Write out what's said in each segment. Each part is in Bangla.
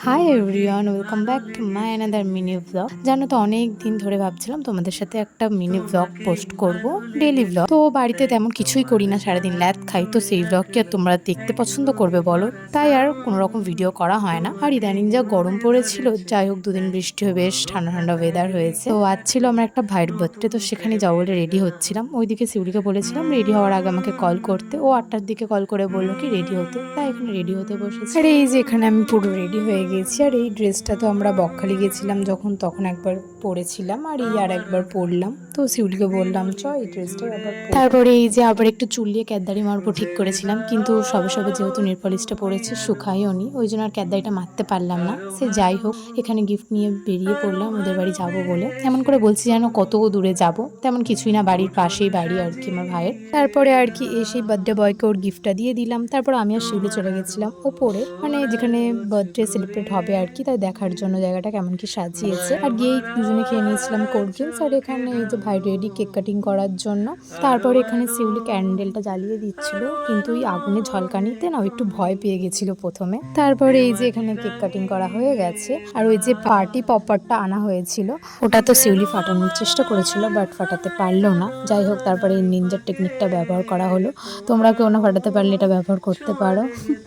Hi everyone, welcome back to my another mini blog. জানো তো, অনেক দিন ধরে ভাবছিলাম তোমাদের সাথে একটা মিনি ব্লগ পোস্ট করব, ডেলি ব্লগ। তো বাড়িতে তেমন কিছুই করি না, সারাদিন ল্যাদ খাই, তো সেই ব্লগ কি আর তোমরা দেখতে পছন্দ করবে বলো? তাই আর কোনো রকম ভিডিও করা হয় না। আর ইদানিং যা গরম পড়েছিল, যাই হোক দুদিন বৃষ্টি হয়ে বেশ ঠান্ডা ঠান্ডা ওয়েদার হয়েছে। তো আজ ছিল আমার একটা ভাইয়ের বার্থডে, তো সেখানে যাবো বলে রেডি হচ্ছিলাম। ওইদিকে শিউলিকে বলেছিলাম রেডি হওয়ার আগে আমাকে কল করতে। ও 8টার দিকে কল করে বললো কি রেডি হতে, তাই এখানে রেডি হতে বসেছি। আর এই যে এখানে আমি পুরো রেডি হয়ে গেছি। আর এই ড্রেসটা তো আমরা বকখালি গেছিলাম যখন, তখন একবার পরেছিলাম, আর এই আর একবার পরলাম। তো শিউলিকে বললাম চ এই ড্রেসটাই আবার তারপরে এই যে আবার একটু চুল দিয়ে ক্যাদারি মারবো ঠিক করেছিলাম, কিন্তু সবে সবে যেহেতু নেল পলিশটা পরেছে শুকাইও নি, ওই জন্য আর ক্যাদারিটা মারতে পারলাম না। সে যাই হোক, এখানে গিফট নিয়ে বেরিয়ে পড়লাম ওদের বাড়ি যাবো বলে। এমন করে বলছি যেন কত দূরে যাব, তেমন কিছুই না, বাড়ির পাশেই বাড়ি আর কি আমার ভাইয়ের। তারপরে আর কি এসে বার্থডে বয়কে ওর গিফটটা দিয়ে দিলাম। তারপর আমি আর শিউলি চলে গেছিলাম ওপরে, মানে যেখানে বার্থডে সেলিব্রেট হবে আর কি, তাই দেখার জন্য জায়গাটা কেমন কি সাজিয়েছে। আর গিয়েই দুজনে খেয়ে নিয়েছিলাম কোল্ড ড্রিঙ্কস। আর এখানে এই যে ভাই রেডি কেক কাটিং করার জন্য। তারপরে এখানে শিউলি ক্যান্ডেলটা জ্বালিয়ে দিচ্ছিল, কিন্তু ওই আগুনে ঝলকানিতে না একটু ভয় পেয়ে গেছিল প্রথমে। তারপরে এই যে এখানে কেক কাটিং করা হয়ে গেছে। আর ওই যে পার্টি পপারটা আনা হয়েছিল, ওটা তো শিউলি ফাটানোর চেষ্টা করেছিল, বাট ফাটাতে পারলো না। যাই হোক, তারপরে এই নিনজার টেকনিকটা ব্যবহার করা হলো। তোমরা কেউ না ফাটাতে পারলে এটা ব্যবহার করতে পারো।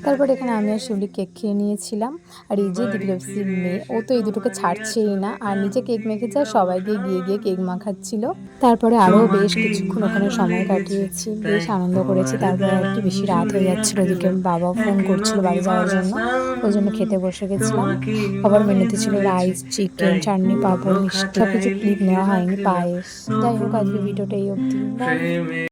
তারপর এখানে আমি আর শিউলি কেক খেয়ে নিয়েছিলাম। আর এই যে দিব্যশ্রীর মেয়ে, ও তো এই দুটোকে ছাড়ছেই না, আর নিচে কেক মেখেছে আর সবাইকে গিয়ে গিয়ে কেক মাখাচ্ছিল। তারপরে আরও বেশ কিছুক্ষণ ওখানে সময় কাটিয়েছি, বেশ আনন্দ করেছি। তারপরে আর কি বেশি রাত হয়ে যাচ্ছিল, ওদিকে বাবা ফোন করছিল বাড়ি যাওয়ার জন্য, ওই জন্য খেতে বসে গেছিলাম। আবার মেনুতে ছিল রাইস, চিকেন, চাটনি, পাঁপড়, মিষ্টি, সব কিছু ক্লিপ নেওয়া হয়নি, পায়েস। যাই হোক, আজকে ভিডিওটা এই অবধি।